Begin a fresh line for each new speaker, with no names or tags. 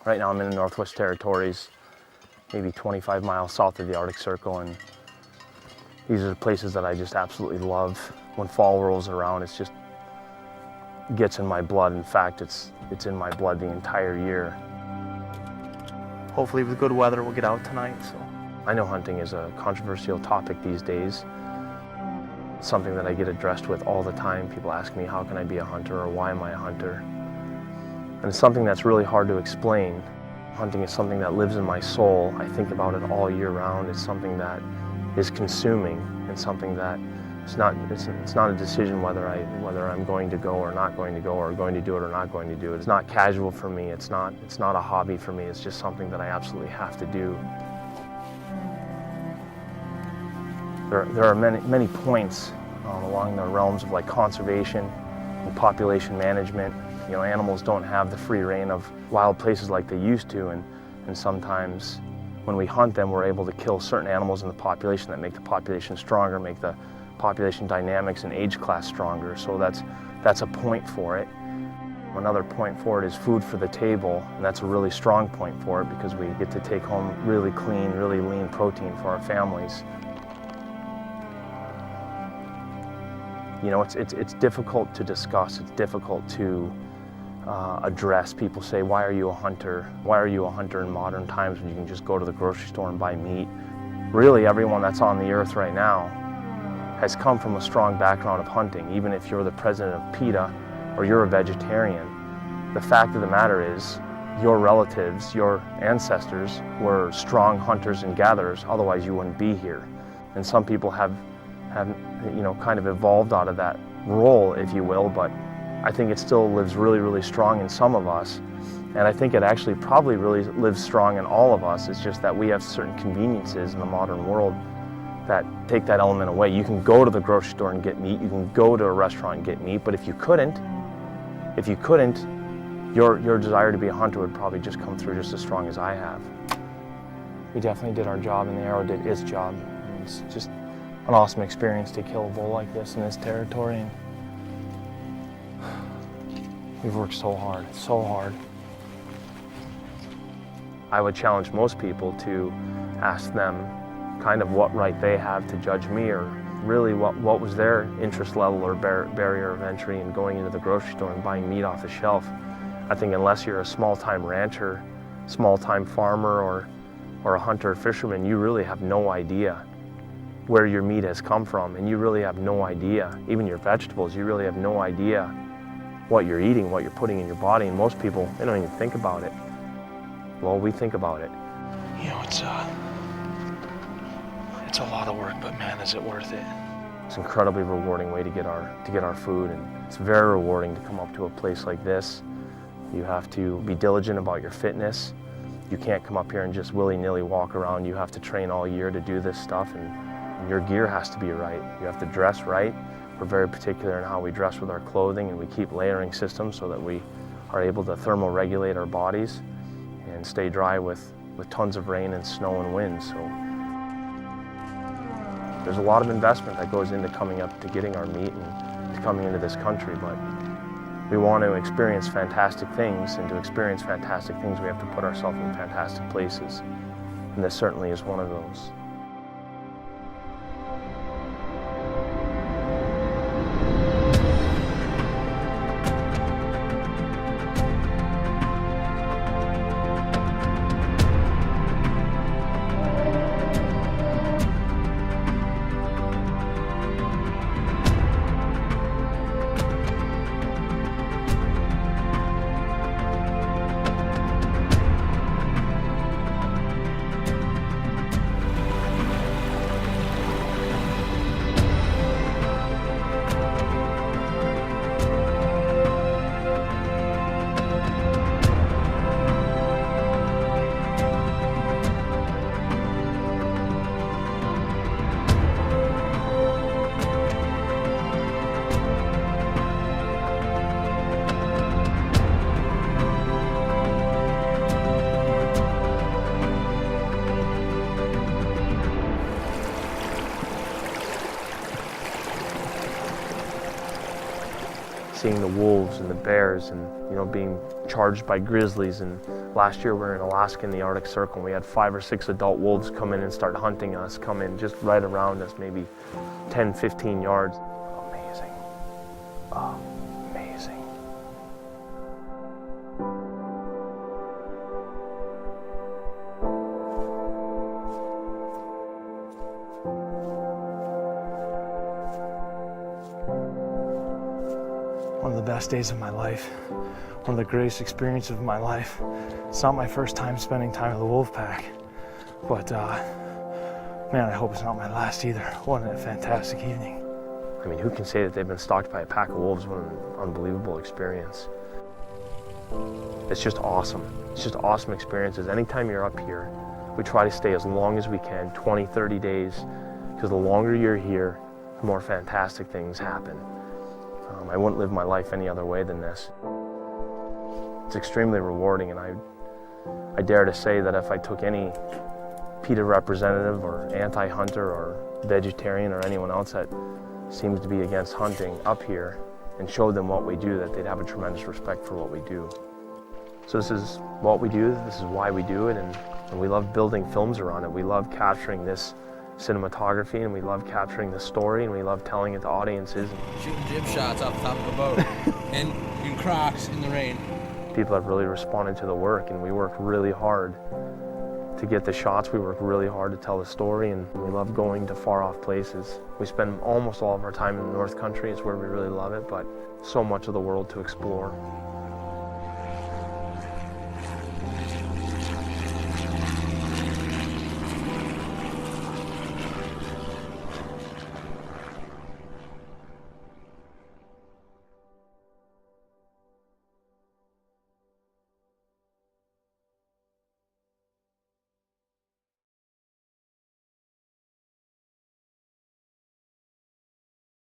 Right now I'm in the Northwest Territories, maybe 25 miles south of the Arctic Circle, and these are the places that I just absolutely love. When fall rolls around, it gets in my blood. In fact, it's in my blood the entire year. Hopefully with good weather we'll get out tonight. So I know hunting is a controversial topic these days. It's something that I get addressed with all the time. People ask me, how can I be a hunter, or why am I a hunter? And it's something that's really hard to explain. Hunting is something that lives in my soul. I think about it all year round. It's something that is consuming, and something that it's not a decision whether I'm going to go or not going to go, or going to do it or not going to do it. It's not casual for me. It's not a hobby for me. It's just something that I absolutely have to do. There are many points along the realms of like conservation and population management. You know, animals don't have the free reign of wild places like they used to, and sometimes when we hunt them, we're able to kill certain animals in the population that make the population stronger, make the population dynamics and age class stronger. So that's a point for it. Another point for it is food for the table, and that's a really strong point for it because we get to take home really clean, really lean protein for our families. You know, it's difficult to discuss. It's difficult to address. People say, why are you a hunter? Why are you a hunter in modern times when you can just go to the grocery store and buy meat? Really, everyone that's on the earth right now has come from a strong background of hunting. Even if you're the president of PETA or you're a vegetarian, the fact of the matter is your relatives, your ancestors were strong hunters and gatherers, otherwise you wouldn't be here. And some people have you know, kind of evolved out of that role, if you will, but I think it still lives really, really strong in some of us. And I think it actually probably really lives strong in all of us. It's just that we have certain conveniences in the modern world that take that element away. You can go to the grocery store and get meat, you can go to a restaurant and get meat, but if you couldn't, your desire to be a hunter would probably just come through just as strong as I have. We definitely did our job, and the arrow did its job. And it's just an awesome experience to kill a bull like this in this territory. And we've worked so hard, so hard. I would challenge most people to ask them kind of what right they have to judge me, or really what was their interest level or barrier of entry in going into the grocery store and buying meat off the shelf. I think unless you're a small-time rancher, small-time farmer, or a hunter or fisherman, you really have no idea where your meat has come from, and you really have no idea, even your vegetables, you really have no idea what you're eating, what you're putting in your body, and most people, they don't even think about it. Well, we think about it. You know, it's a lot of work, but man, is it worth it. It's an incredibly rewarding way to get our food, and it's very rewarding to come up to a place like this. You have to be diligent about your fitness. You can't come up here and just willy-nilly walk around. You have to train all year to do this stuff, and your gear has to be right. You have to dress right. We're very particular in how we dress with our clothing, and we keep layering systems so that we are able to thermoregulate our bodies and stay dry with tons of rain and snow and wind. So there's a lot of investment that goes into coming up to getting our meat and to coming into this country, but we want to experience fantastic things, and to experience fantastic things we have to put ourselves in fantastic places, and this certainly is one of those. seeing the wolves and the bears and, you know, being charged by grizzlies. And last year we were in Alaska in the Arctic Circle and we had 5 or 6 adult wolves come in and start hunting us, come in just right around us, maybe 10, 15 yards. Amazing. Amazing. One of the best days of my life, one of the greatest experiences of my life. It's not my first time spending time with the wolf pack, but man, I hope it's not my last either. What a fantastic evening. I mean, who can say that they've been stalked by a pack of wolves? What an unbelievable experience. It's just awesome. It's just awesome experiences. Anytime you're up here, we try to stay as long as we can, 20, 30 days, because the longer you're here, the more fantastic things happen. I wouldn't live my life any other way than this. It's extremely rewarding, and I dare to say that if I took any PETA representative or anti-hunter or vegetarian or anyone else that seems to be against hunting up here and showed them what we do, that they'd have a tremendous respect for what we do. So this is what we do, this is why we do it, and we love building films around it. We love capturing this cinematography, and we love capturing the story, and we love telling it to audiences.
Shooting jib shots off the top of a boat in Crocs in the rain.
People have really responded to the work, and we work really hard to get the shots. We work really hard to tell the story, and we love going to far off places. We spend almost all of our time in the North Country. It's where we really love it, but so much of the world to explore.